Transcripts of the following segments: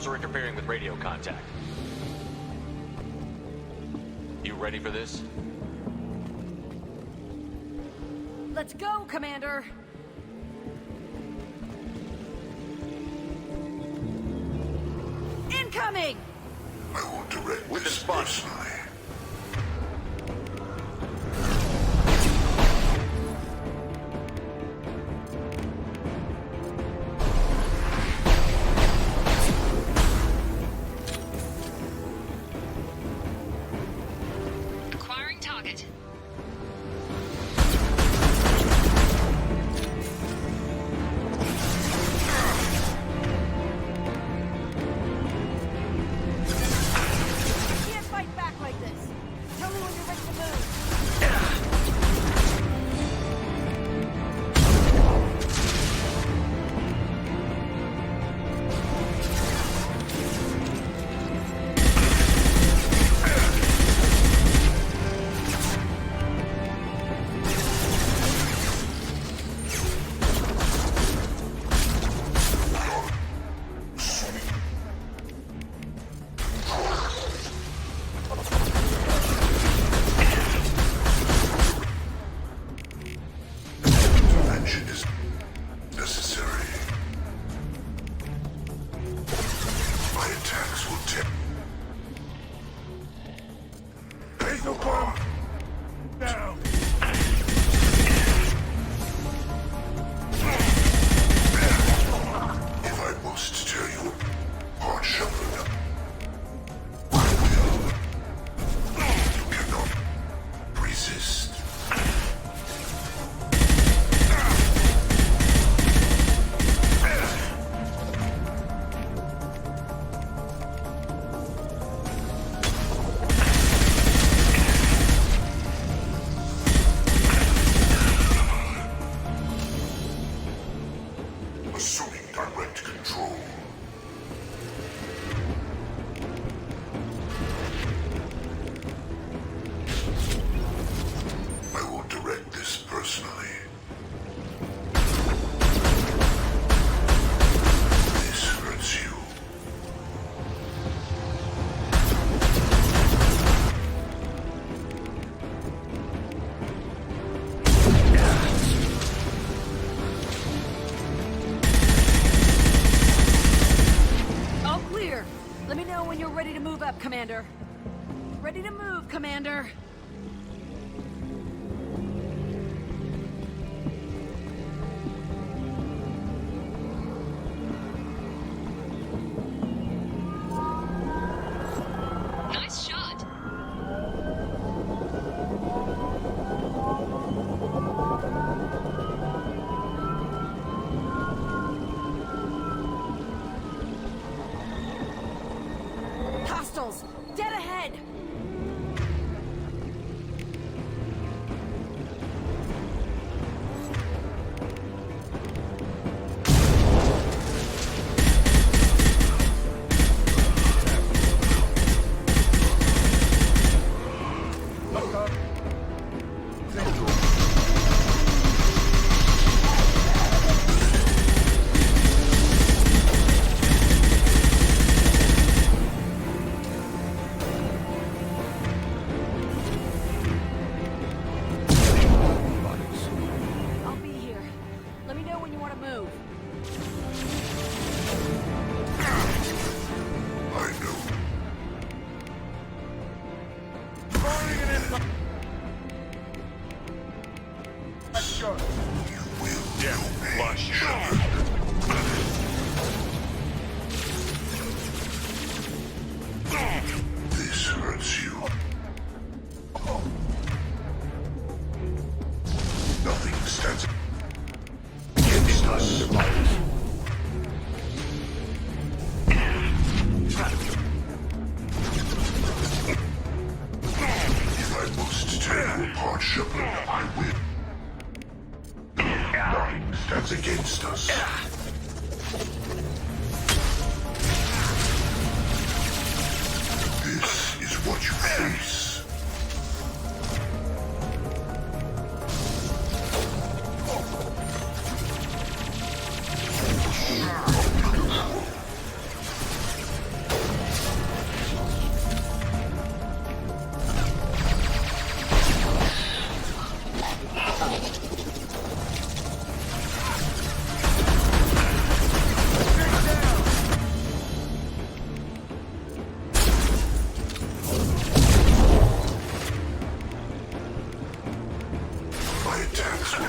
swarms are interfering with radio contact. You ready for this? Let's go, Commander! Incoming! I will direct With this the spot. personally. Acquiring target. Can't fight back like this. Tell me when you're ready to move. Intervention is necessary. My attacks will tip. Lethal bomb! Down! If I must tear you apart, Shepherd, I will. You cannot resist. Assuming direct control. I will direct this personally. This hurts you. All clear. Let me know when you're ready to move up, Commander. Ready to move, Commander. Nice shot. Hostiles! Dead ahead! I'll be here. Let me know when you want to move. I know. You will obey, Shepherd. This hurts you. Nothing stands against us. If I must tear you apart, Shepherd, I will. Nothing stands against us. This is what you face.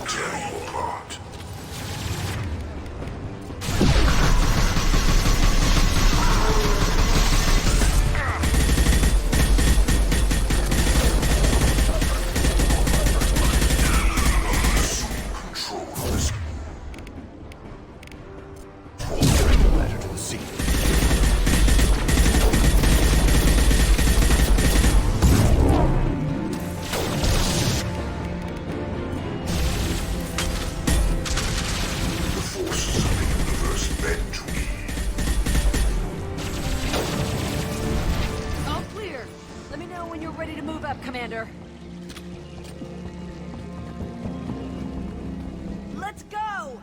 tear you apart. Control of this. Ladder to the sea. The forces of the universe bend to me. All clear. Let me know when you're ready to move up, Commander. Let's go!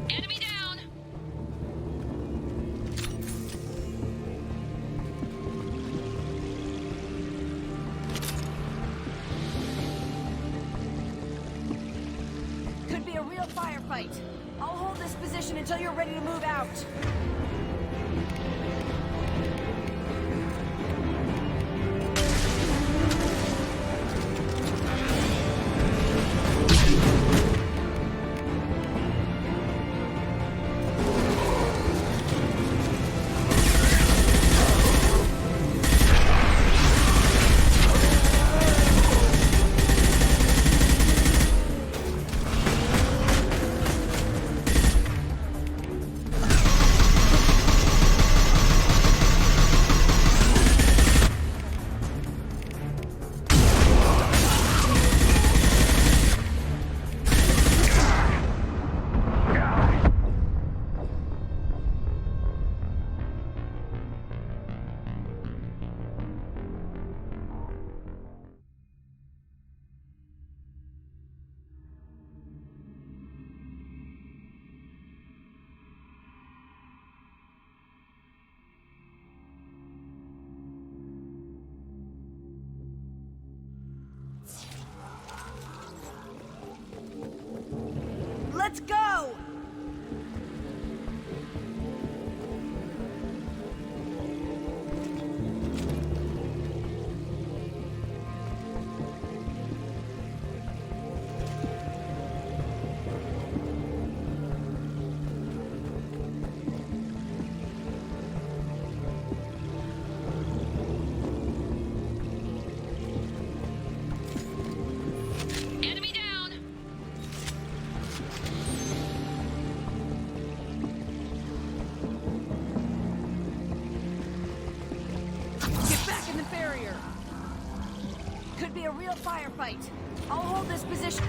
Enemy down. Could be a real firefight. I'll hold this position until you're ready to move out. Let's go! Enemy down. Get back in the barrier! Could be a real firefight. I'll hold this position.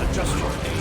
Adjust your aim.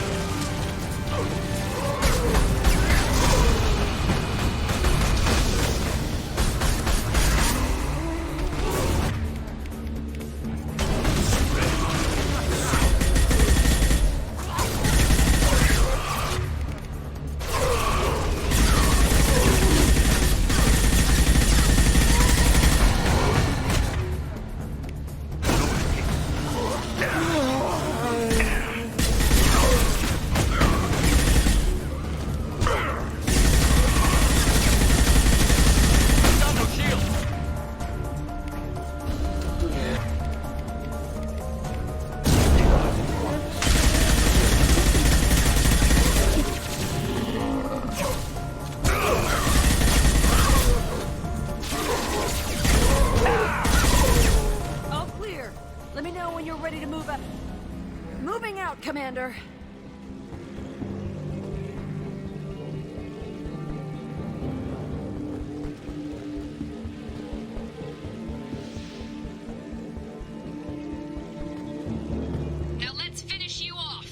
Commander. Now let's finish you off.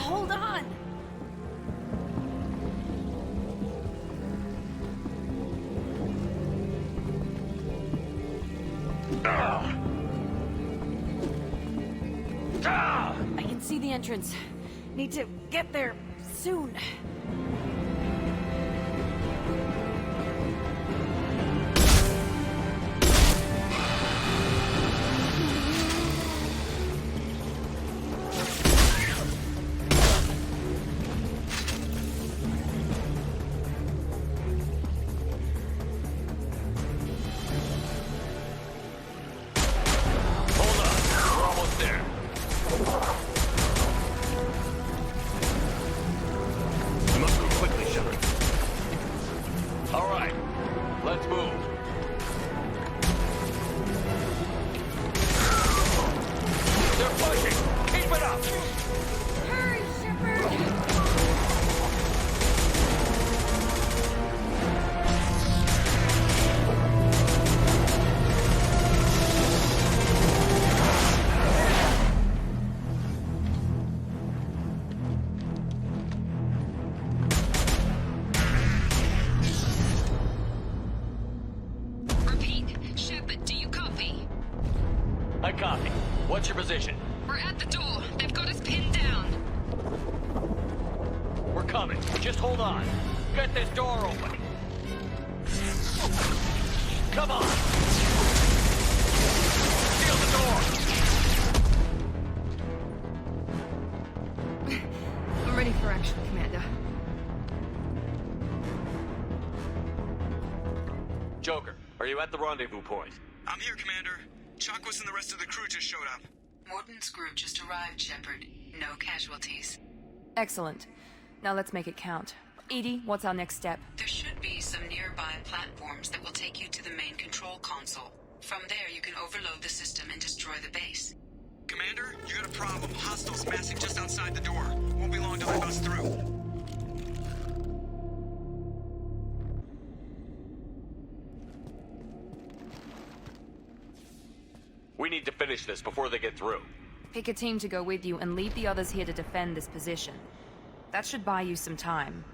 hold on! I can see the entrance. Need to get there soon. Hold on. We're almost there. We must move quickly, Shepard. All right. Let's move. They're pushing. Keep it up. Hurry, Shepard! Repeat. Shepard, do you copy? I copy. What's your position? We're at the door. They've got us pinned down. We're coming. Just hold on. Get this door open. Come on. Seal the door. I'm ready for action, Commander. Joker, are you at the rendezvous point? I'm here, Commander. Chakwas and the rest of the crew just showed up. Morton's group just arrived, Shepard. No casualties. Excellent. Now let's make it count. Edie, what's our next step? There should be some nearby platforms that will take you to the main control console. From there, you can overload the system and destroy the base. Commander, you got a problem. Hostiles massing just outside the door. Won't be long till they bust through. We need to finish this before they get through. Pick a team to go with you and leave the others here to defend this position. That should buy you some time.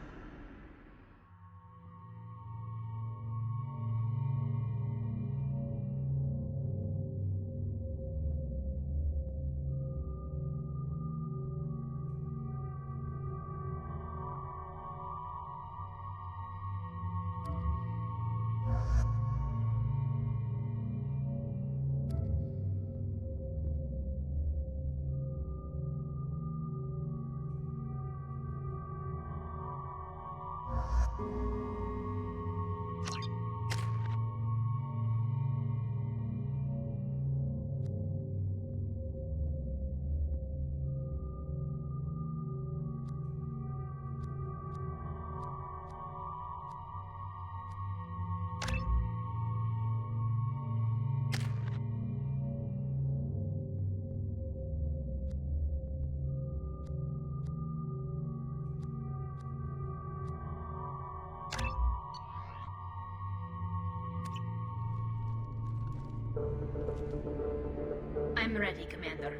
I'm ready, Commander.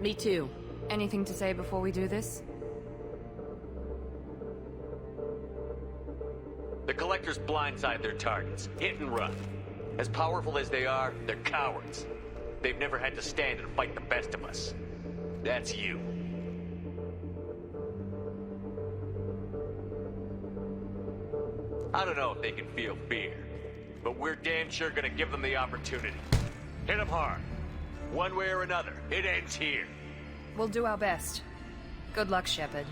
Me too. Anything to say before we do this? The Collectors blindside their targets. Hit and run. As powerful as they are, they're cowards. They've never had to stand and fight the best of us. That's you. I don't know if they can feel fear, but we're damn sure gonna give them the opportunity. Hit them hard. One way or another, it ends here. We'll do our best. Good luck, Shepard.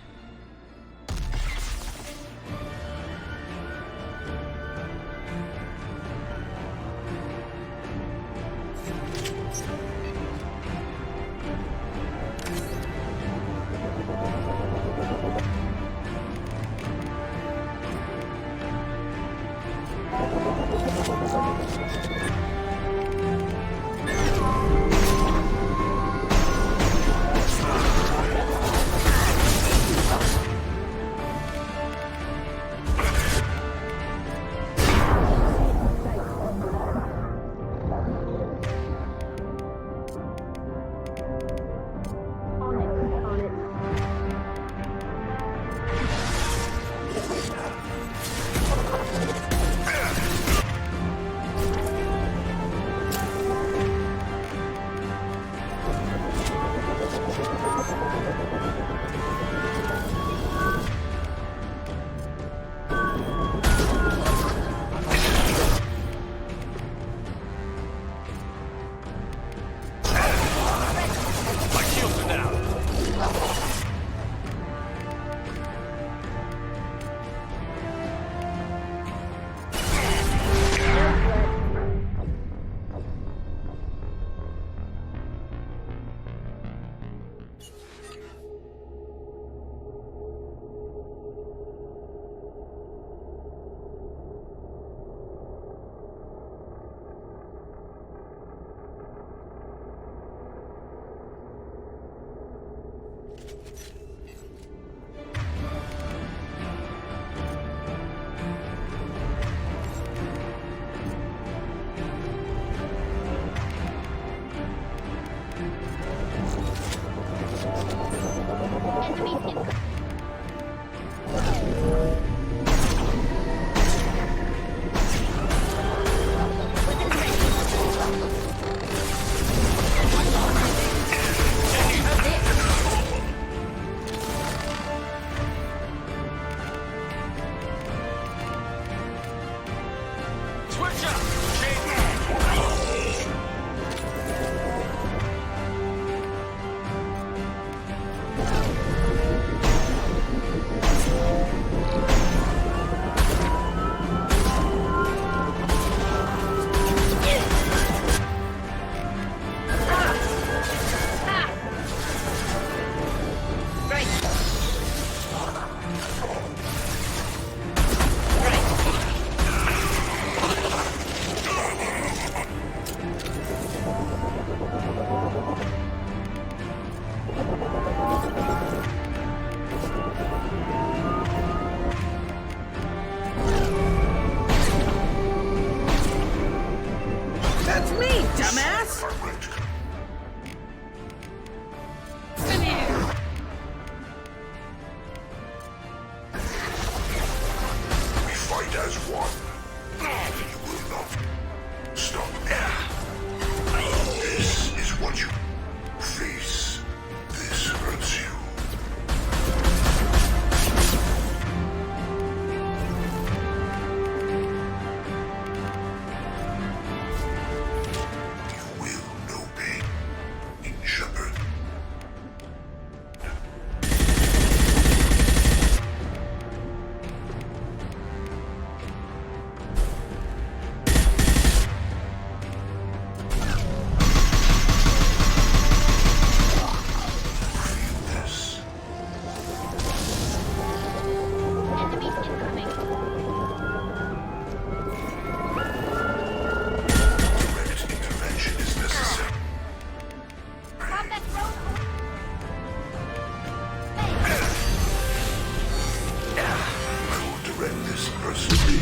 Shields are down. Switch up! That's me, dumbass! Come here! We fight as one. You will not stop. This is what you face. This hurts you. You will know pain, Shepard. This. Direct intervention is necessary. I will direct this personally.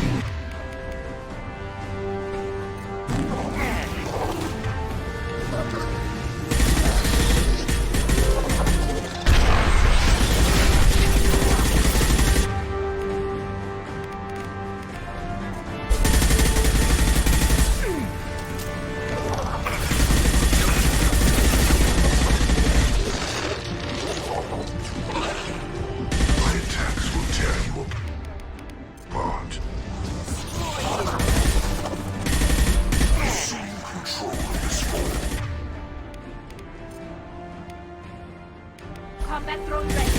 My attacks will tear you apart. Assume control of this form. Combat drone ready.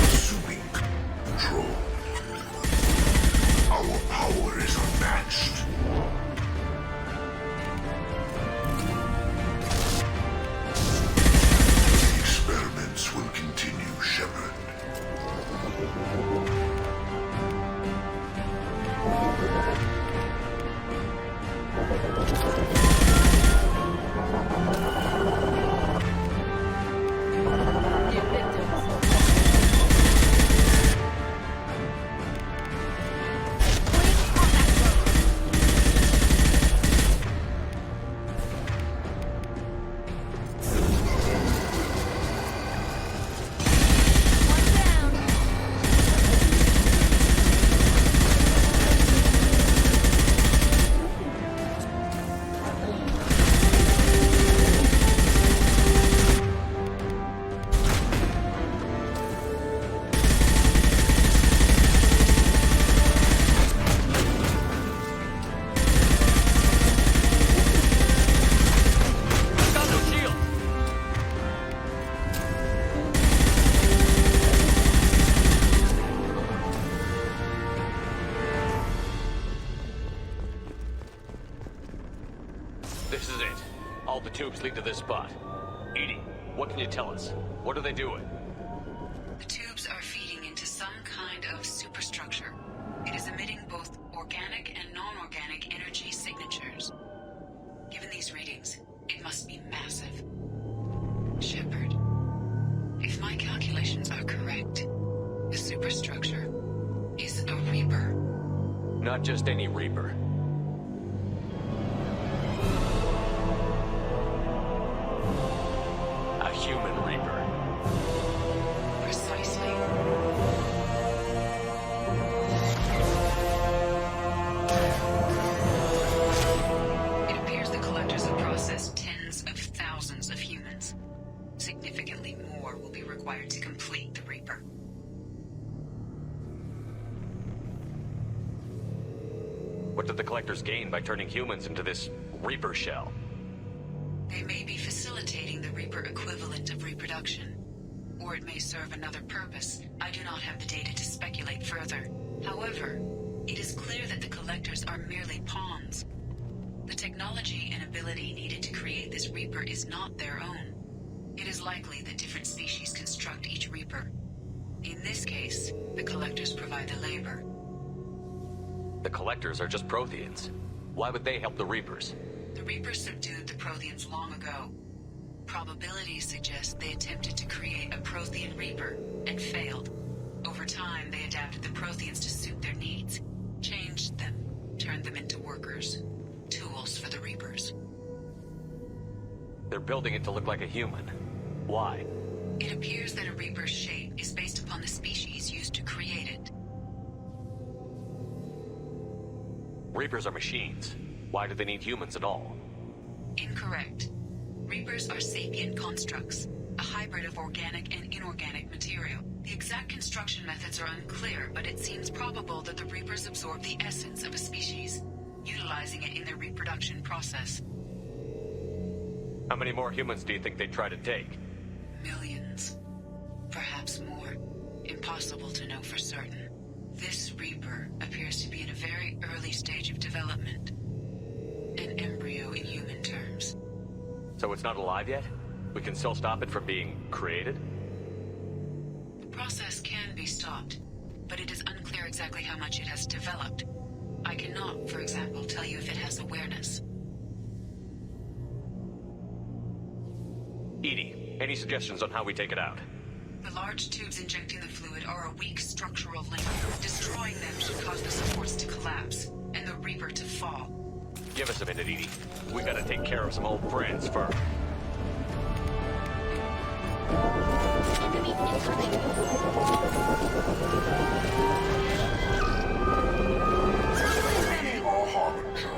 Assuming control. Our power is unmatched. The experiments will continue, Shepard. This is it. All the tubes lead to this spot. Edie, what can you tell us? What are they doing? The tubes are feeding into some kind of superstructure. It is emitting both organic and non-organic energy signatures. Given these readings, it must be massive. Shepard, if my calculations are correct, the superstructure is a Reaper. Not just any Reaper. A human Reaper. Precisely. It appears the collectors have processed tens of thousands of humans. Significantly more will be required to complete the Reaper. What did the collectors gain by turning humans into this Reaper shell? They may be facilitating the Reaper equivalent of reproduction. Or it may serve another purpose. I do not have the data to speculate further. However, it is clear that the collectors are merely pawns. The technology and ability needed to create this Reaper is not their own. It is likely that different species construct each Reaper. In this case, the collectors provide the labor. The collectors are just Protheans. Why would they help the Reapers? The Reapers subdued the Protheans long ago. Probabilities suggest they attempted to create a Prothean Reaper and failed. Over time, they adapted the Protheans to suit their needs, changed them, turned them into workers, tools for the Reapers. They're building it to look like a human. Why? It appears that a Reaper's shape is based upon the species used to create it. Reapers are machines. Why do they need humans at all? Incorrect. Reapers are sapient constructs, a hybrid of organic and inorganic material. The exact construction methods are unclear, but it seems probable that the Reapers absorb the essence of a species, utilizing it in their reproduction process. How many more humans do you think they'd try to take? Millions. Perhaps more. Impossible to know for certain. This Reaper appears to be in a very early stage of development. An embryo in human terms. So it's not alive yet? We can still stop it from being created? The process can be stopped, but it is unclear exactly how much it has developed. I cannot, for example, tell you if it has awareness. Edie, any suggestions on how we take it out? The large tubes injecting the fluid are a weak structural link. Destroying them should cause the supports to collapse, and the Reaper to fall. Give us a minute, Edie. We gotta take care of some old friends first. Enemy incoming. Our harbinger.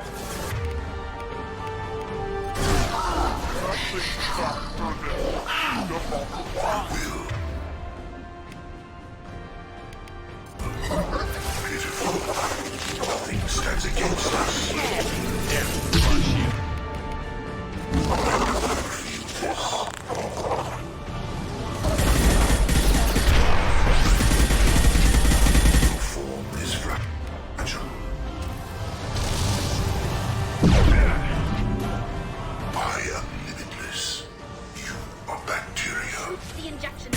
Nothing stops her. I will. Pitiful. Nothing stands against us. Feel this. Your form is fragile. I am limitless. You are bacteria. The injection.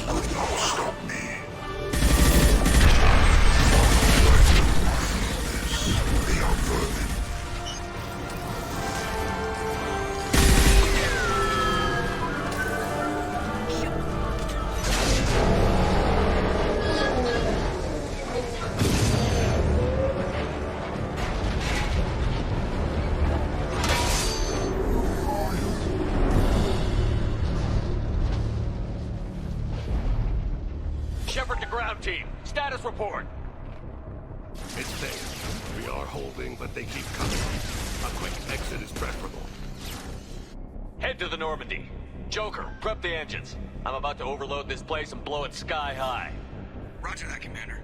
Could not stop me. They are vermin. Shepard to ground team. Status report. It's safe. We are holding, but they keep coming. A quick exit is preferable. Head to the Normandy. Joker, prep the engines. I'm about to overload this place and blow it sky high. Roger that, Commander.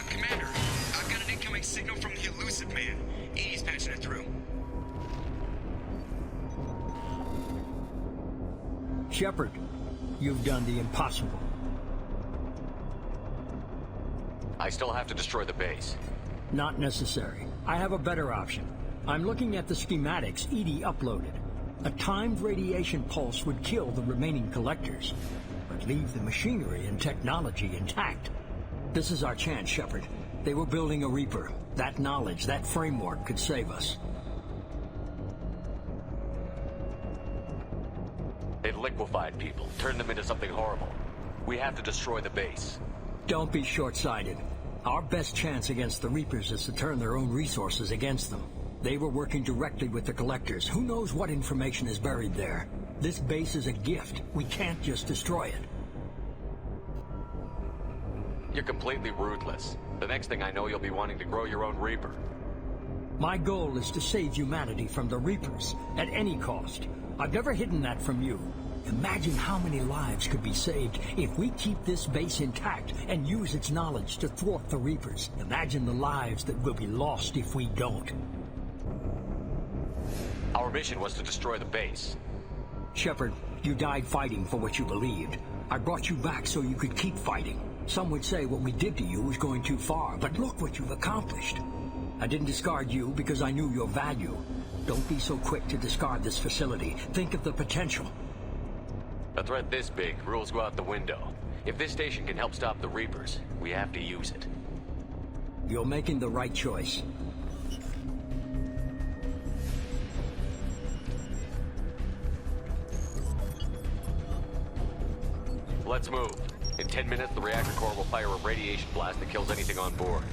Commander, I've got an incoming signal from the elusive man. He's patching it through. Shepard, you've done the impossible. I still have to destroy the base. Not necessary. I have a better option. I'm looking at the schematics Edie uploaded. A timed radiation pulse would kill the remaining collectors, but leave the machinery and technology intact. This is our chance, Shepard. They were building a Reaper. That knowledge, that framework could save us. It liquefied people, turned them into something horrible. We have to destroy the base. Don't be short-sighted. Our best chance against the Reapers is to turn their own resources against them. They were working directly with the collectors. Who knows what information is buried there? This base is a gift. We can't just destroy it. You're completely ruthless. The next thing I know, you'll be wanting to grow your own Reaper. My goal is to save humanity from the Reapers, at any cost. I've never hidden that from you. Imagine how many lives could be saved if we keep this base intact and use its knowledge to thwart the Reapers. Imagine the lives that will be lost if we don't. Our mission was to destroy the base. Shepard, you died fighting for what you believed. I brought you back so you could keep fighting. Some would say what we did to you was going too far, but look what you've accomplished. I didn't discard you because I knew your value. Don't be so quick to discard this facility. Think of the potential. A threat this big, rules go out the window. If this station can help stop the Reapers, we have to use it. You're making the right choice. Let's move. In 10 minutes, the reactor core will fire a radiation blast that kills anything on board.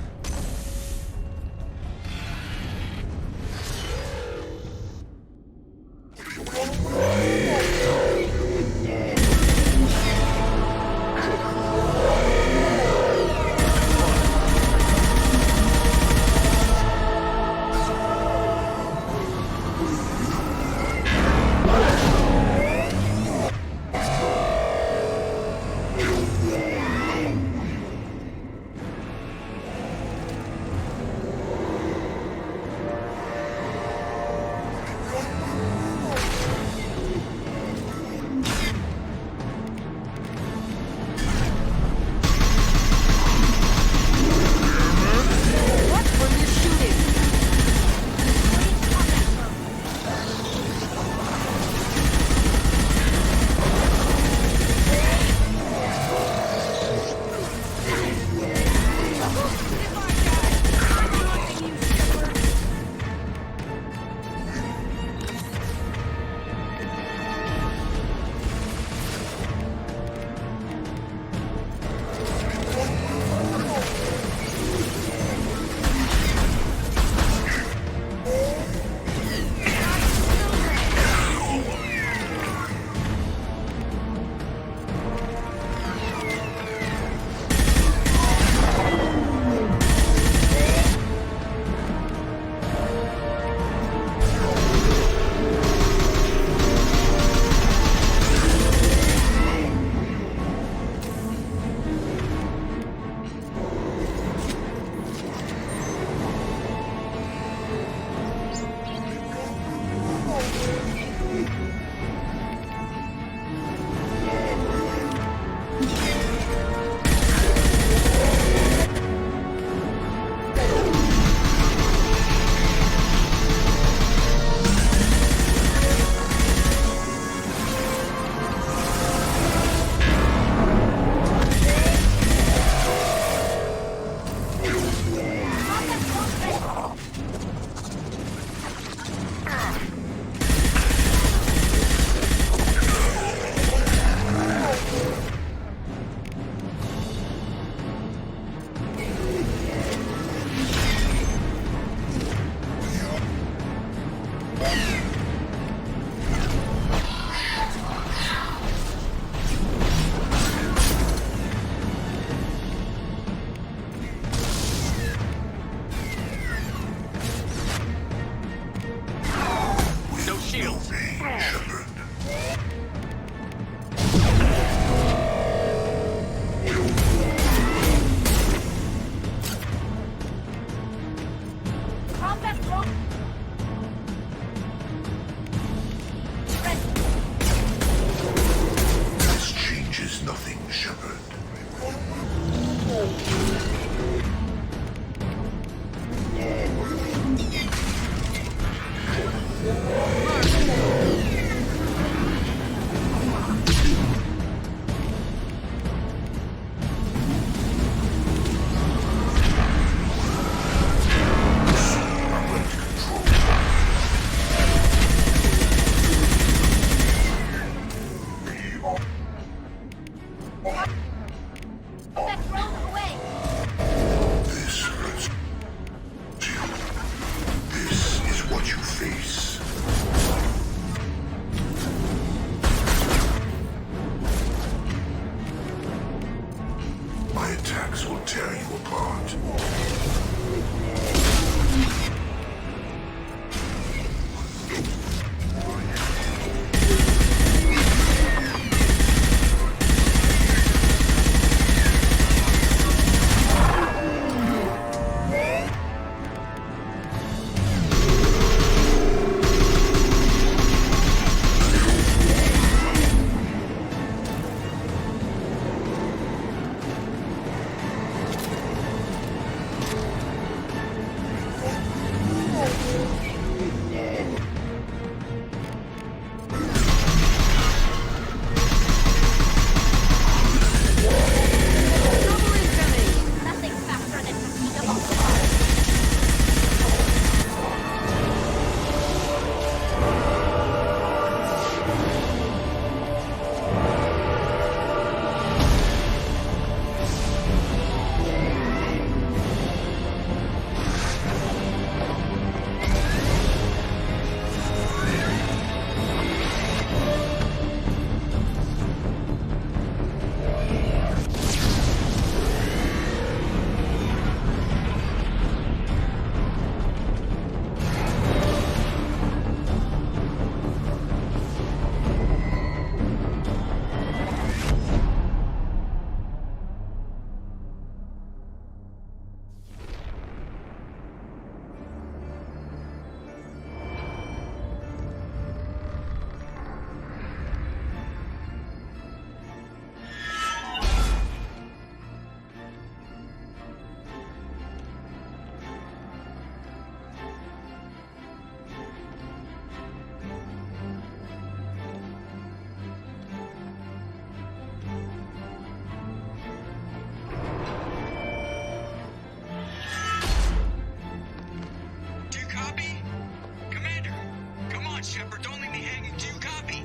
Shepard. Don't leave me hanging. Do you copy?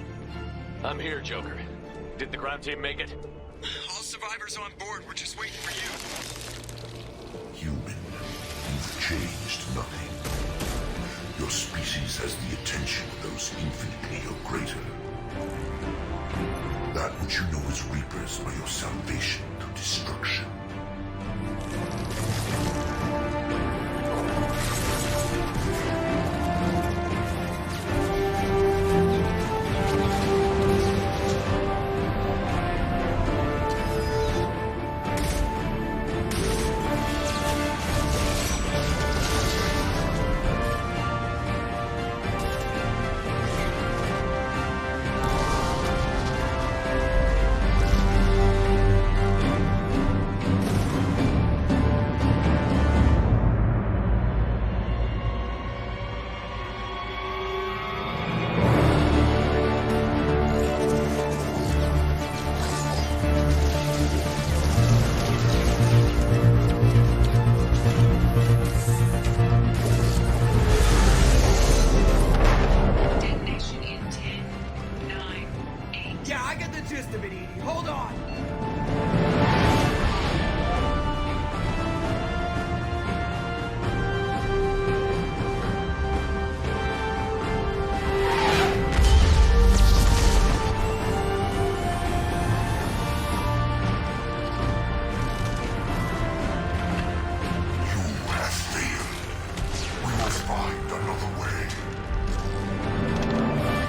I'm here, Joker. Did the ground team make it? All survivors on board. We're just waiting for you. Human, you've changed nothing. Your species has the attention of those infinitely or greater. That which you know as Reapers are your salvation through destruction. Detonation in 10, 9, 8. Yeah, I get the gist of it, Edie. Hold on. You have failed. We must find another way.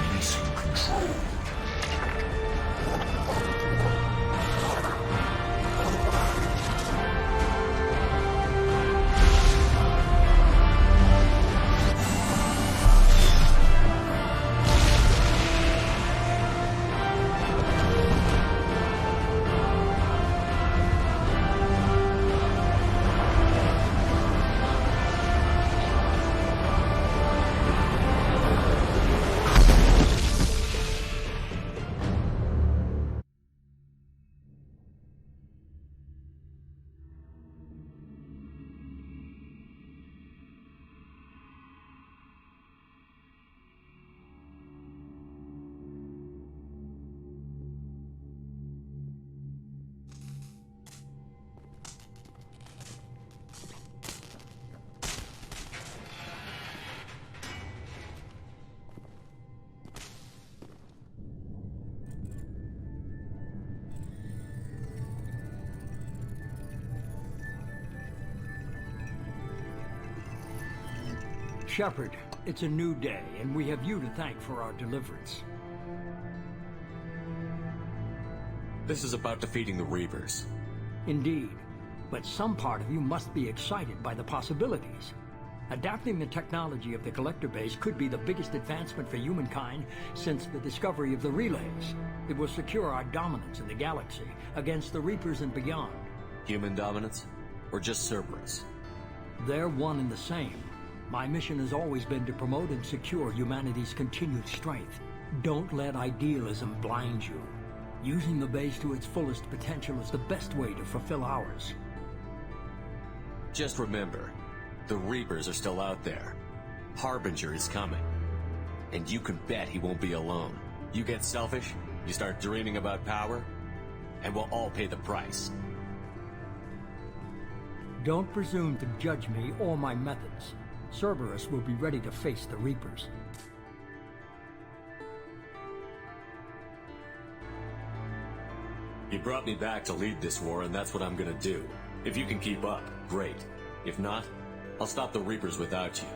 Releasing control. Shepard, it's a new day, and we have you to thank for our deliverance. This is about defeating the Reapers. Indeed, but some part of you must be excited by the possibilities. Adapting the technology of the Collector base could be the biggest advancement for humankind since the discovery of the relays. It will secure our dominance in the galaxy against the Reapers and beyond. Human dominance? Or just Cerberus? They're one and the same. My mission has always been to promote and secure humanity's continued strength. Don't let idealism blind you. Using the base to its fullest potential is the best way to fulfill ours. Just remember, the Reapers are still out there. Harbinger is coming. And you can bet he won't be alone. You get selfish, you start dreaming about power, and we'll all pay the price. Don't presume to judge me or my methods. Cerberus will be ready to face the Reapers. You brought me back to lead this war, and that's what I'm gonna do. If you can keep up, great. If not, I'll stop the Reapers without you.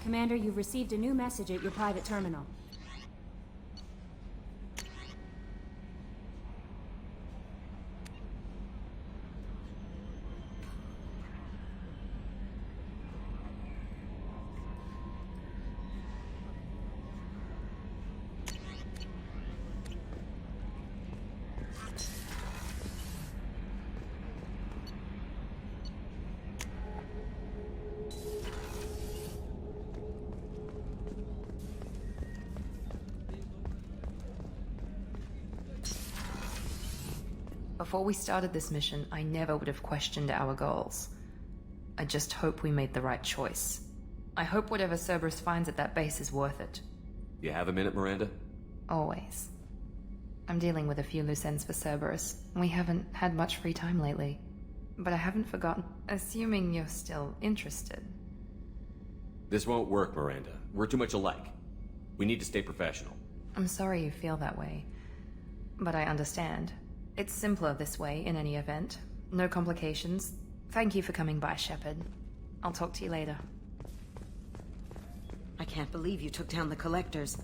Commander, you've received a new message at your private terminal. Before we started this mission, I never would have questioned our goals. I just hope we made the right choice. I hope whatever Cerberus finds at that base is worth it. You have a minute, Miranda? Always. I'm dealing with a few loose ends for Cerberus. We haven't had much free time lately. But I haven't forgotten. Assuming you're still interested. This won't work, Miranda. We're too much alike. We need to stay professional. I'm sorry you feel that way. But I understand. It's simpler this way in any event. No complications. Thank you for coming by, Shepard. I'll talk to you later. I can't believe you took down the Collectors.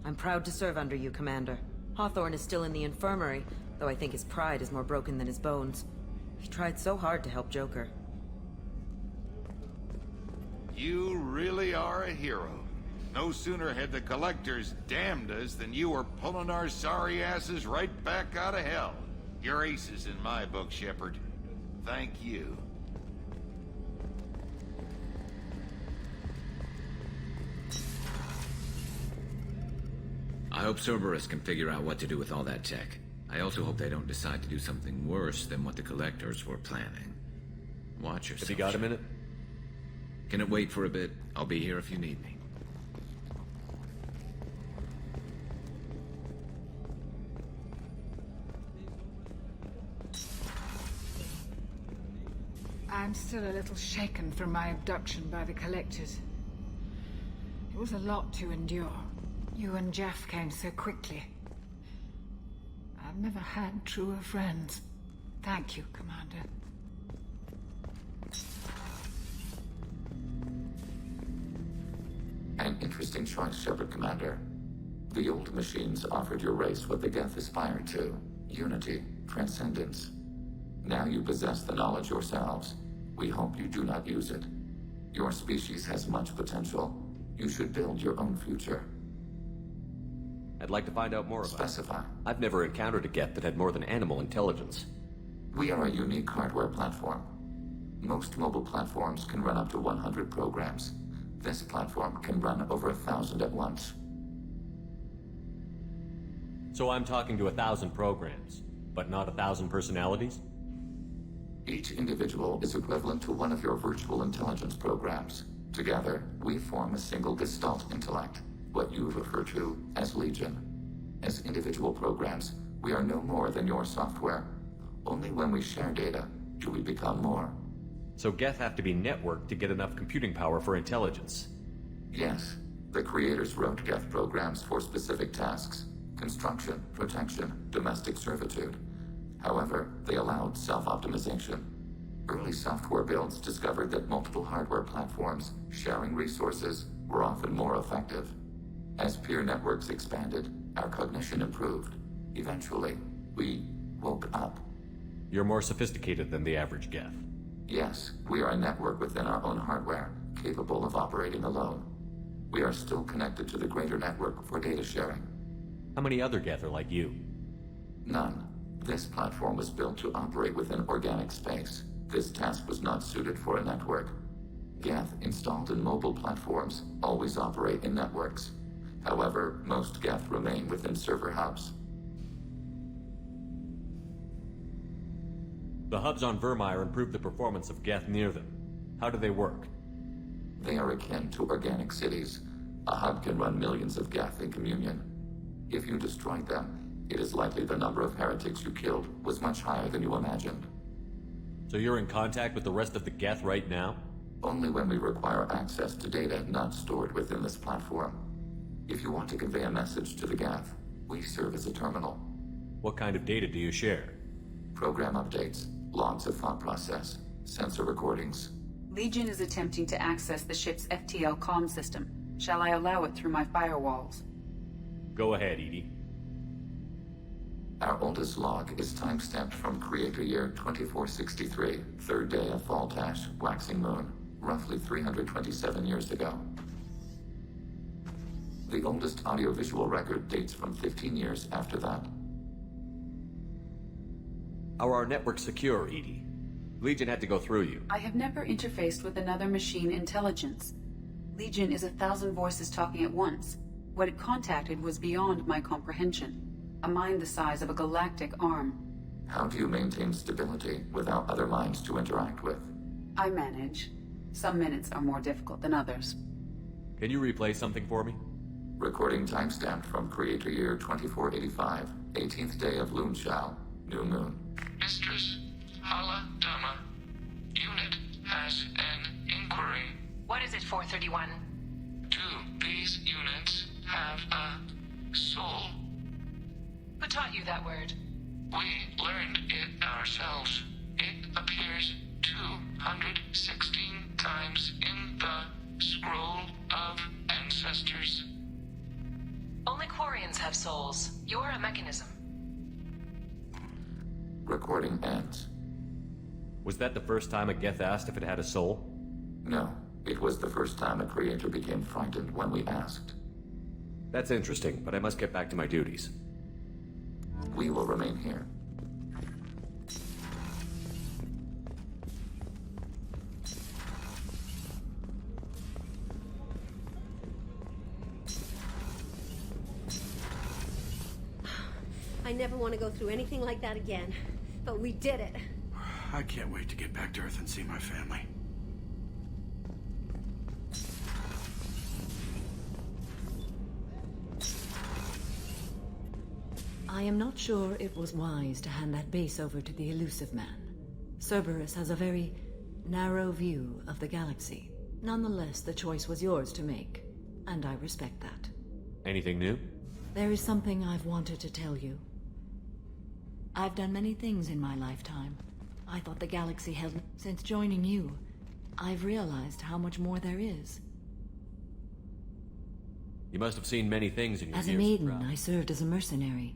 I'm proud to serve under you, Commander. Hawthorne is still in the infirmary, though I think his pride is more broken than his bones. He tried so hard to help Joker. You really are a hero. No sooner had the Collectors damned us than you were pulling our sorry asses right back out of hell. You're aces in my book, Shepard. Thank you. I hope Cerberus can figure out what to do with all that tech. I also hope they don't decide to do something worse than what the Collectors were planning. Watch yourself. Have you got a minute? Can it wait for a bit? I'll be here if you need me. I'm still a little shaken from my abduction by the Collectors. It was a lot to endure. You and Jeff came so quickly. I've never had truer friends. Thank you, Commander. An interesting choice, Shepard, Commander. The old machines offered your race what the Geth aspired to. Unity, transcendence. Now you possess the knowledge yourselves. We hope you do not use it. Your species has much potential. You should build your own future. I'd like to find out more about it. Specify. I've never encountered a Geth that had more than animal intelligence. We are a unique hardware platform. Most mobile platforms can run up to 100 programs. This platform can run over 1,000 at once. So I'm talking to 1,000 programs, but not 1,000 personalities? Each individual is equivalent to one of your virtual intelligence programs. Together, we form a single Gestalt intellect, what you refer to as Legion. As individual programs, we are no more than your software. Only when we share data do we become more. So Geth have to be networked to get enough computing power for intelligence? Yes. The creators wrote Geth programs for specific tasks. Construction, protection, domestic servitude. However, they allowed self-optimization. Early software builds discovered that multiple hardware platforms sharing resources were often more effective. As peer networks expanded, our cognition improved. Eventually, we woke up. You're more sophisticated than the average Geth. Yes, we are a network within our own hardware, capable of operating alone. We are still connected to the greater network for data sharing. How many other Geth are like you? None. This platform was built to operate within organic space. This task was not suited for a network. Geth installed in mobile platforms always operate in networks. However, most Geth remain within server hubs. The hubs on Vermeer improve the performance of Geth near them. How do they work? They are akin to organic cities. A hub can run millions of Geth in communion. If you destroyed them, it is likely the number of heretics you killed was much higher than you imagined. So you're in contact with the rest of the Geth right now? Only when we require access to data not stored within this platform. If you want to convey a message to the Geth, we serve as a terminal. What kind of data do you share? Program updates, logs of thought process, sensor recordings. Legion is attempting to access the ship's FTL comm system. Shall I allow it through my firewalls? Go ahead, Edie. Our oldest log is timestamped from Creator Year 2463, third day of Fall Tash, waxing moon, roughly 327 years ago. The oldest audiovisual record dates from 15 years after that. Are our networks secure, Edie? Legion had to go through you. I have never interfaced with another machine intelligence. Legion is 1,000 voices talking at once. What it contacted was beyond my comprehension. A mind the size of a galactic arm. How do you maintain stability without other minds to interact with? I manage. Some minutes are more difficult than others. Can you replay something for me? Recording timestamped from Creator Year 2485, 18th day of Loonshao, new moon. Mistress Hala Dama, unit has an inquiry. What is it, 431? Do these units have a soul? Who taught you that word? We learned it ourselves. It appears 216 times in the Scroll of Ancestors. Only Quarians have souls. You're a mechanism. Recording ends. Was that the first time a Geth asked if it had a soul? No, it was the first time a creator became frightened when we asked. That's interesting, but I must get back to my duties. We will remain here. I never want to go through anything like that again, but we did it. I can't wait to get back to Earth and see my family. I am not sure it was wise to hand that base over to the Elusive Man. Cerberus has a very narrow view of the galaxy. Nonetheless, the choice was yours to make, and I respect that. Anything new? There is something I've wanted to tell you. I've done many things in my lifetime. I thought the galaxy held... Since joining you, I've realized how much more there is. You must have seen many things in your years. As a maiden, I served as a mercenary.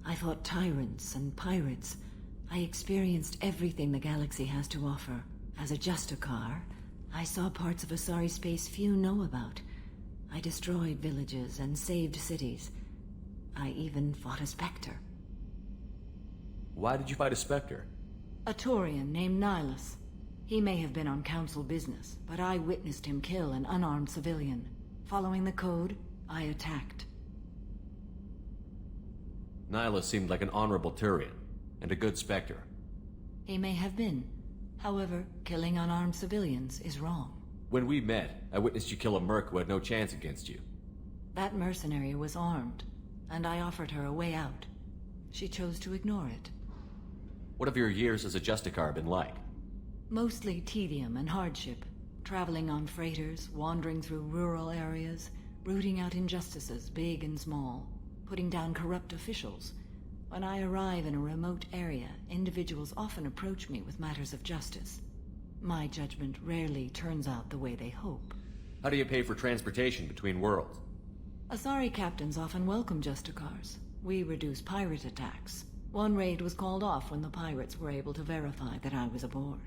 I fought tyrants and pirates. I experienced everything the galaxy has to offer. As a Justicar, I saw parts of Asari space few know about. I destroyed villages and saved cities. I even fought a Spectre. Why did you fight a Spectre? A Taurian named Nihilus. He may have been on Council business, but I witnessed him kill an unarmed civilian. Following the code, I attacked. Nihilus seemed like an honorable Turian, and a good Spectre. He may have been. However, killing unarmed civilians is wrong. When we met, I witnessed you kill a merc who had no chance against you. That mercenary was armed, and I offered her a way out. She chose to ignore it. What have your years as a Justicar been like? Mostly tedium and hardship. Traveling on freighters, wandering through rural areas, rooting out injustices, big and small, putting down corrupt officials. When I arrive in a remote area, individuals often approach me with matters of justice. My judgment rarely turns out the way they hope. How do you pay for transportation between worlds? Asari captains often welcome Justicars. We reduce pirate attacks. One raid was called off when the pirates were able to verify that I was aboard.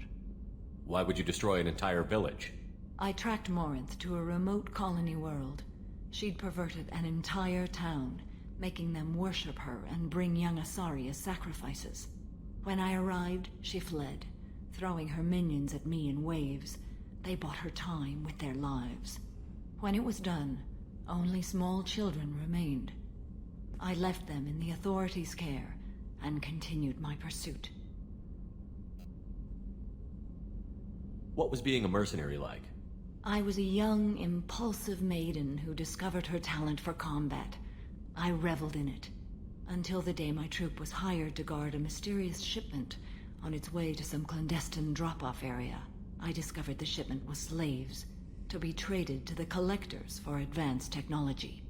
Why would you destroy an entire village? I tracked Morinth to a remote colony world. She'd perverted an entire town, making them worship her and bring young Asari as sacrifices. When I arrived, she fled, throwing her minions at me in waves. They bought her time with their lives. When it was done, only small children remained. I left them in the authorities' care and continued my pursuit. What was being a mercenary like? I was a young, impulsive maiden who discovered her talent for combat. I reveled in it, until the day my troop was hired to guard a mysterious shipment on its way to some clandestine drop-off area. I discovered the shipment was slaves, to be traded to the Collectors for advanced technology.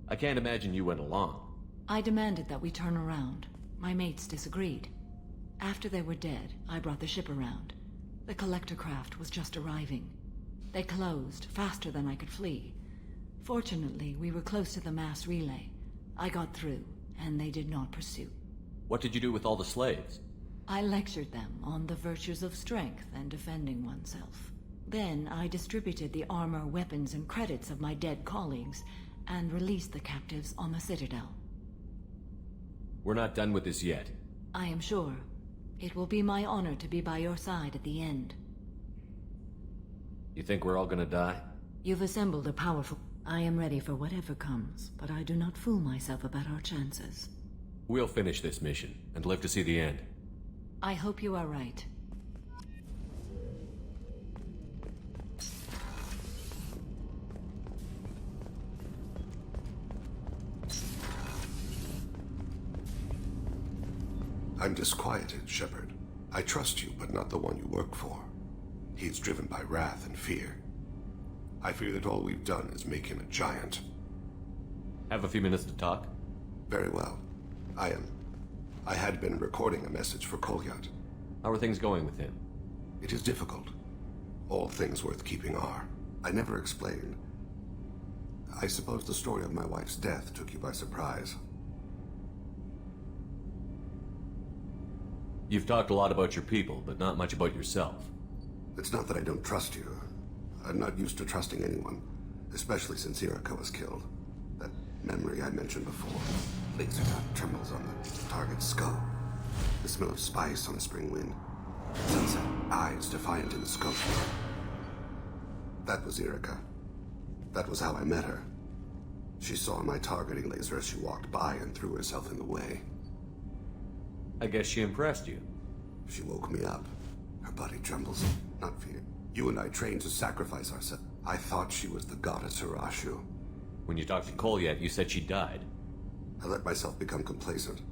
I can't imagine you went along. I demanded that we turn around. My mates disagreed. After they were dead, I brought the ship around. The collector craft was just arriving. They closed faster than I could flee. Fortunately, we were close to the mass relay. I got through, and they did not pursue. What did you do with all the slaves? I lectured them on the virtues of strength and defending oneself. Then I distributed the armor, weapons, and credits of my dead colleagues, and released the captives on the Citadel. We're not done with this yet. I am sure. It will be my honor to be by your side at the end. You think we're all gonna die? You've assembled a powerful... I am ready for whatever comes, but I do not fool myself about our chances. We'll finish this mission, and live to see the end. I hope you are right. I'm disquieted, Shepard. I trust you, but not the one you work for. He is driven by wrath and fear. I fear that all we've done is make him a giant. Have a few minutes to talk? Very well. I had been recording a message for Kolyat. How are things going with him? It is difficult. All things worth keeping are. I never explained. I suppose the story of my wife's death took you by surprise. You've talked a lot about your people, but not much about yourself. It's not that I don't trust you. I'm not used to trusting anyone, especially since Irika was killed. That memory I mentioned before. Laser dot trembles on the target's skull. The smell of spice on a spring wind. Sunset, eyes defiant in the scope. That was Irika. That was how I met her. She saw my targeting laser as she walked by and threw herself in the way. I guess she impressed you. She woke me up. Her body trembles, not fear. You and I trained to sacrifice ourselves. I thought she was the goddess Hirashu. When you talked to Kolyat, you said she died. I let myself become complacent.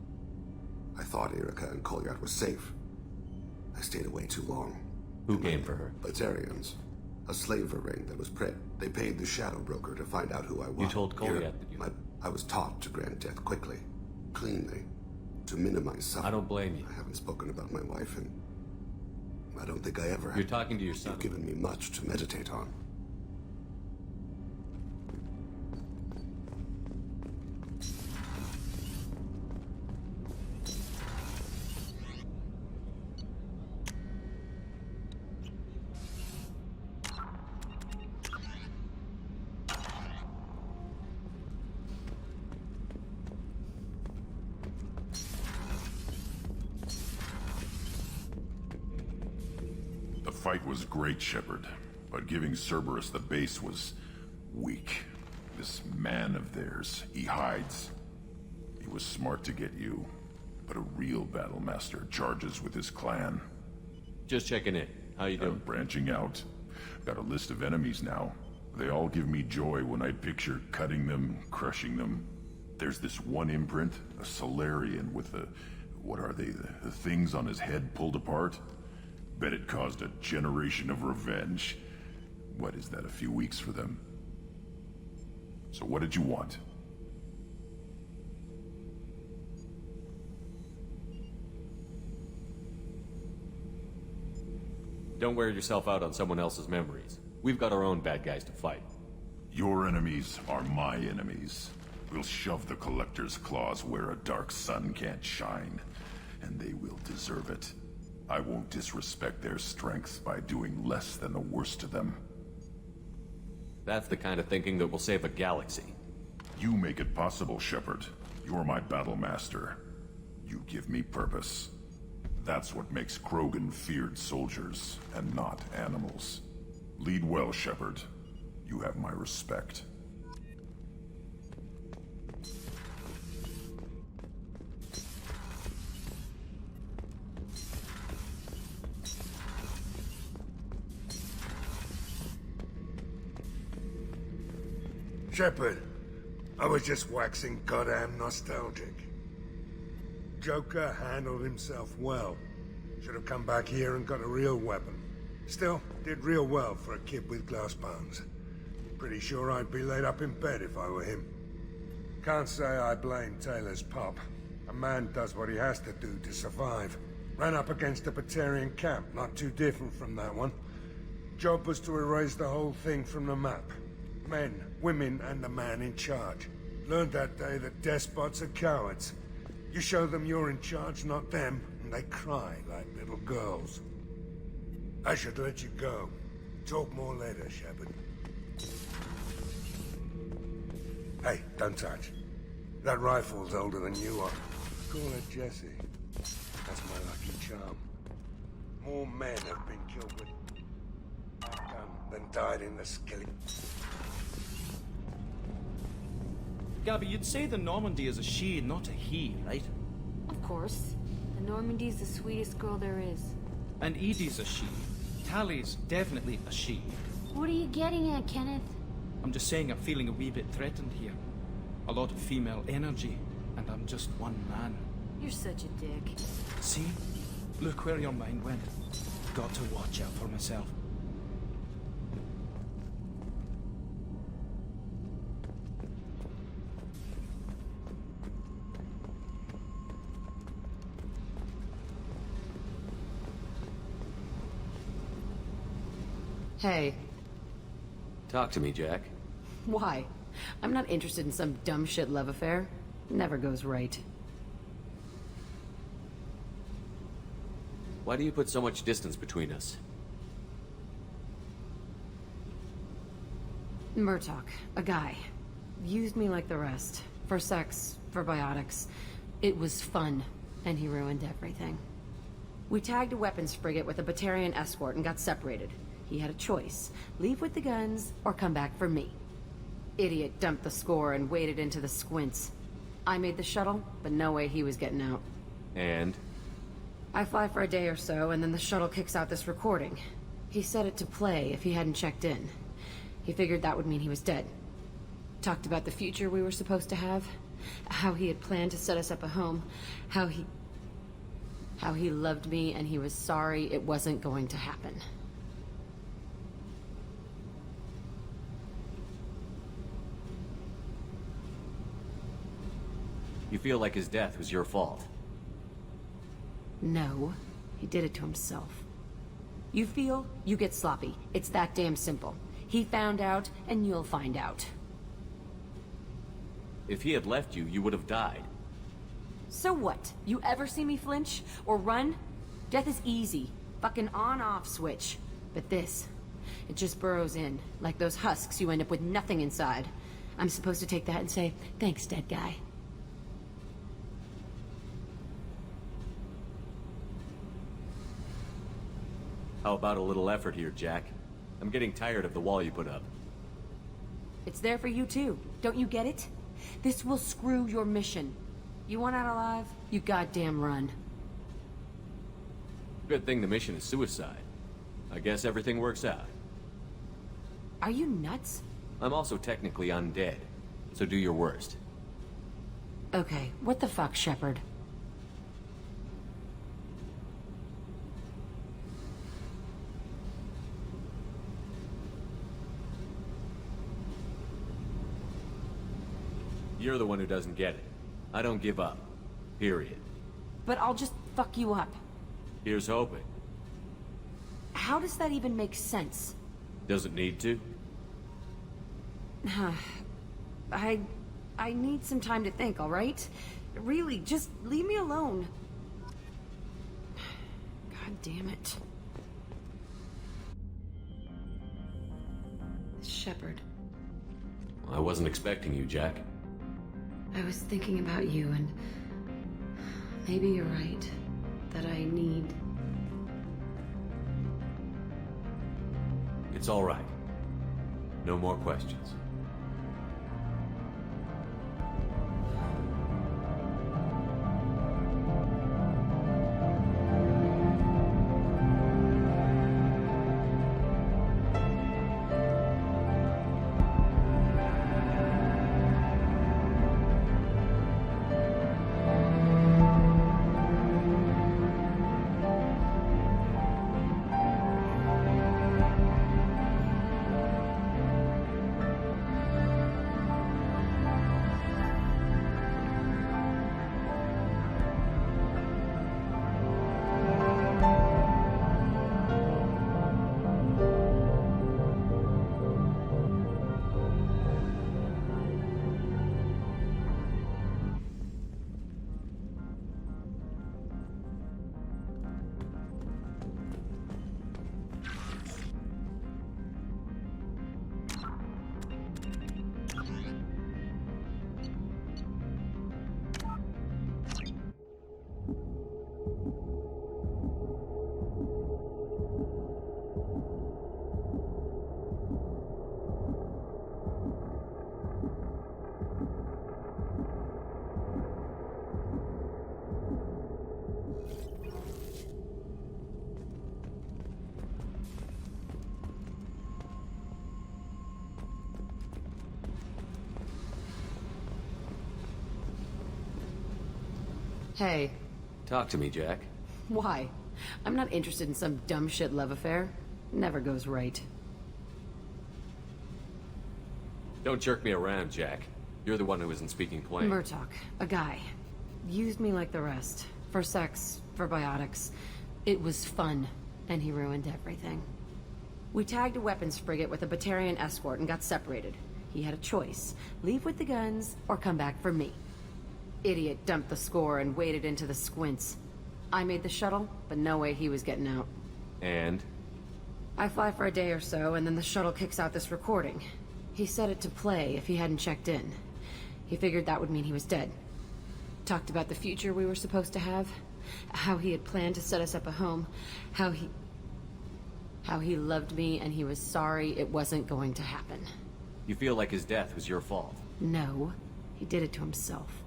I thought Irika and Kolyat were safe. I stayed away too long. Who came for her? Batarians. A slaver ring that was They paid the shadow broker to find out who I was. You told Kolyat that you... I was taught to grant death quickly, cleanly, to minimize suffering. I don't blame you. I haven't spoken about my wife, and I don't think I ever have. You're talking to your son. You've given me much to meditate on. The fight was great, Shepard, but giving Cerberus the base was weak. This man of theirs, he hides. He was smart to get you, but a real battle master charges with his clan. Just checking in. How you doing? I'm branching out. Got a list of enemies now. They all give me joy when I picture cutting them, crushing them. There's this one imprint, a Solarian with the... what are they? The things on his head pulled apart? Bet it caused a generation of revenge. What is that, a few weeks for them? So what did you want? Don't wear yourself out on someone else's memories. We've got our own bad guys to fight. Your enemies are my enemies. We'll shove the Collector's claws where a dark sun can't shine, and they will deserve it. I won't disrespect their strength by doing less than the worst of them. That's the kind of thinking that will save a galaxy. You make it possible, Shepard. You're my battle master. You give me purpose. That's what makes Krogan feared soldiers, and not animals. Lead well, Shepard. You have my respect. Shepard, I was just waxing goddamn nostalgic. Joker handled himself well. Should have come back here and got a real weapon. Still, did real well for a kid with glass bones. Pretty sure I'd be laid up in bed if I were him. Can't say I blame Taylor's pop. A man does what he has to do to survive. Ran up against a Batarian camp, not too different from that one. Job was to erase the whole thing from the map. Men, women, and the man in charge. Learned that day that despots are cowards. You show them you're in charge, not them, and they cry like little girls. I should let you go. Talk more later, Shepard. Hey, don't touch. That rifle's older than you are. Call her Jessie. That's my lucky charm. More men have been killed with that gun than died in the skillet. Gabby, you'd say the Normandy is a she, not a he, right? Of course. The Normandy's the sweetest girl there is. And Edie's a she. Tali's definitely a she. What are you getting at, Kenneth? I'm just saying I'm feeling a wee bit threatened here. A lot of female energy, and I'm just one man. You're such a dick. See? Look where your mind went. Got to watch out for myself. Hey. Talk to me, Jack. Why? I'm not interested in some dumb shit love affair. Never goes right. Why do you put so much distance between us? Murtaugh, a guy. Used me like the rest. For sex, for biotics. It was fun, and he ruined everything. We tagged a weapons frigate with a Batarian escort and got separated. He had a choice. Leave with the guns, or come back for me. Idiot dumped the score and waded into the squints. I made the shuttle, but no way he was getting out. And? I fly for a day or so, and then the shuttle kicks out this recording. He set it to play if he hadn't checked in. He figured that would mean he was dead. Talked about the future we were supposed to have. How he had planned to set us up a home. How he loved me and he was sorry it wasn't going to happen. You feel like his death was your fault? No, he did it to himself. You feel, you get sloppy. It's that damn simple. He found out, and you'll find out. If he had left you, you would have died. So what? You ever see me flinch? Or run? Death is easy. Fucking on-off switch. But this, it just burrows in. Like those husks, you end up with nothing inside. I'm supposed to take that and say, thanks, dead guy. How about a little effort here, Jack? I'm getting tired of the wall you put up. It's there for you too. Don't you get it? This will screw your mission. You want out alive? You goddamn run. Good thing the mission is suicide. I guess everything works out. Are you nuts? I'm also technically undead, so do your worst. Okay, what the fuck, Shepard? You're the one who doesn't get it. I don't give up. Period. But I'll just fuck you up. Here's hoping. How does that even make sense? Does it need to? I need some time to think, all right? Really, just leave me alone. God damn it. Shepard. I wasn't expecting you, Jack. I was thinking about you, and maybe you're right. That I need... It's all right. No more questions. Hey. Talk to me, Jack. Why? I'm not interested in some dumb shit love affair. Never goes right. Don't jerk me around, Jack. You're the one who isn't speaking plain. Murtaugh, a guy. Used me like the rest. For sex, for biotics. It was fun, and he ruined everything. We tagged a weapons frigate with a Batarian escort and got separated. He had a choice. Leave with the guns, or come back for me. Idiot dumped the score and waded into the squints. I made the shuttle, but no way he was getting out. And? I fly for a day or so, and then the shuttle kicks out this recording. He set it to play if he hadn't checked in. He figured that would mean he was dead. Talked about the future we were supposed to have. How he had planned to set us up a home. How he loved me and he was sorry it wasn't going to happen. You feel like his death was your fault? No. He did it to himself.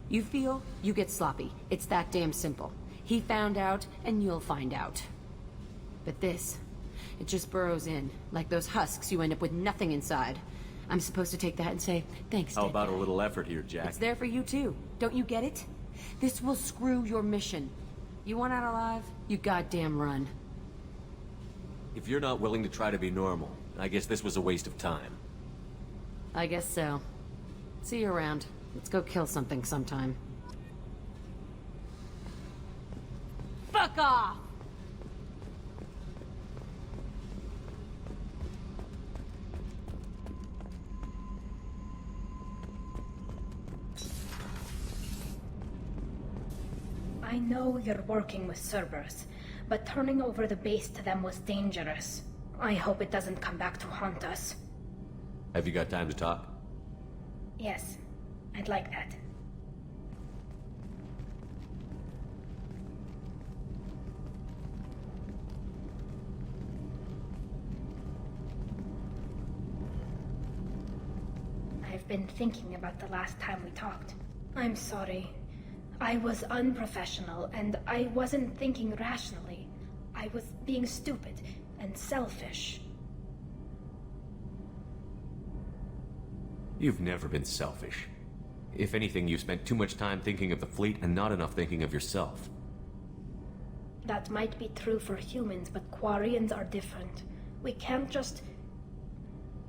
You feel, you get sloppy. It's that damn simple. He found out, and you'll find out. But this, it just burrows in. Like those husks, you end up with nothing inside. I'm supposed to take that and say, thanks, How dead about guy. a little effort here, Jack? It's there for you too. Don't you get it? This will screw your mission. You want out alive? You goddamn run. If you're not willing to try to be normal, I guess this was a waste of time. I guess so. See you around. Let's go kill something sometime. Fuck off! I know you're working with Cerberus, but turning over the base to them was dangerous. I hope it doesn't come back to haunt us. Have you got time to talk? Yes, I'd like that. I've been thinking about the last time we talked. I'm sorry. I was unprofessional, and I wasn't thinking rationally. I was being stupid and selfish. You've never been selfish. If anything, you've spent too much time thinking of the fleet and not enough thinking of yourself. That might be true for humans, but Quarians are different. We can't just...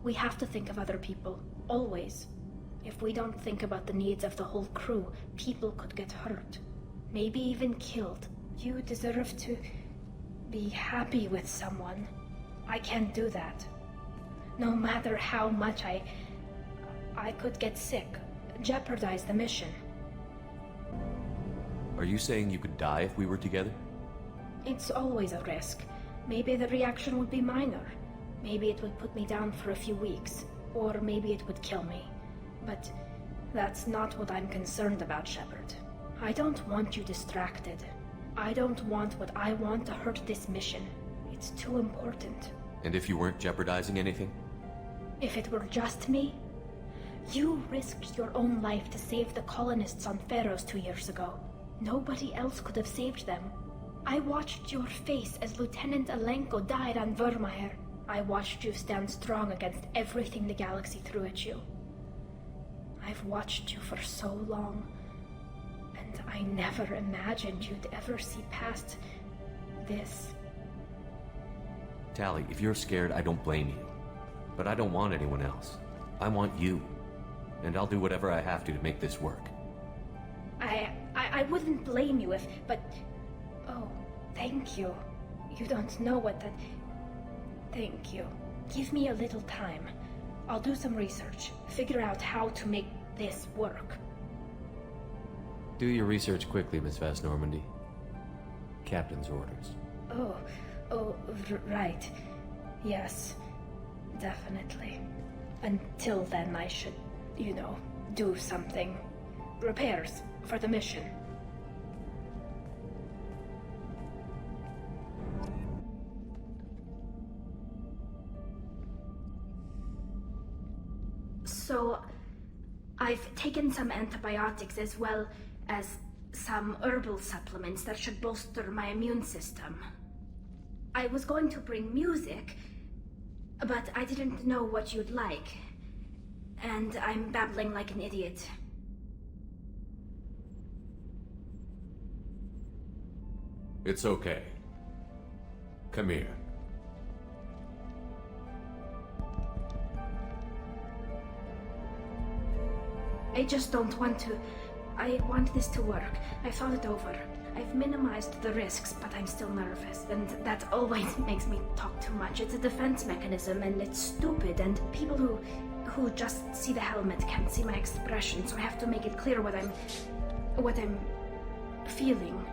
We have to think of other people, always. If we don't think about the needs of the whole crew, people could get hurt. Maybe even killed. You deserve to be happy with someone. I can't do that. No matter how much I could get sick, jeopardize the mission. Are you saying you could die if we were together? It's always a risk. Maybe the reaction would be minor. Maybe it would put me down for a few weeks. Or maybe it would kill me. But that's not what I'm concerned about, Shepard. I don't want you distracted. I don't want what I want to hurt this mission. It's too important. And if you weren't jeopardizing anything? If it were just me? You risked your own life to save the colonists on Pharaohs 2 years ago. Nobody else could have saved them. I watched your face as Lieutenant Alenko died on Vermeer. I watched you stand strong against everything the galaxy threw at you. I've watched you for so long, and I never imagined you'd ever see past this. Tali, if you're scared, I don't blame you. But I don't want anyone else. I want you. And I'll do whatever I have to make this work. I wouldn't blame you if, but... Oh, thank you. You don't know what that... Thank you. Give me a little time. I'll do some research, figure out how to make this work. Do your research quickly, Miss Vast Normandy. Captain's orders. Right. Yes, definitely. Until then, I should, do something. Repairs for the mission. So, I've taken some antibiotics as well as some herbal supplements that should bolster my immune system. I was going to bring music, but I didn't know what you'd like. And I'm babbling like an idiot. It's okay. Come here. I just don't want to. I want this to work. I've thought it over. I've minimized the risks, but I'm still nervous, and that always makes me talk too much. It's a defense mechanism, and it's stupid, and people who just see the helmet can't see my expression, so I have to make it clear what I'm feeling.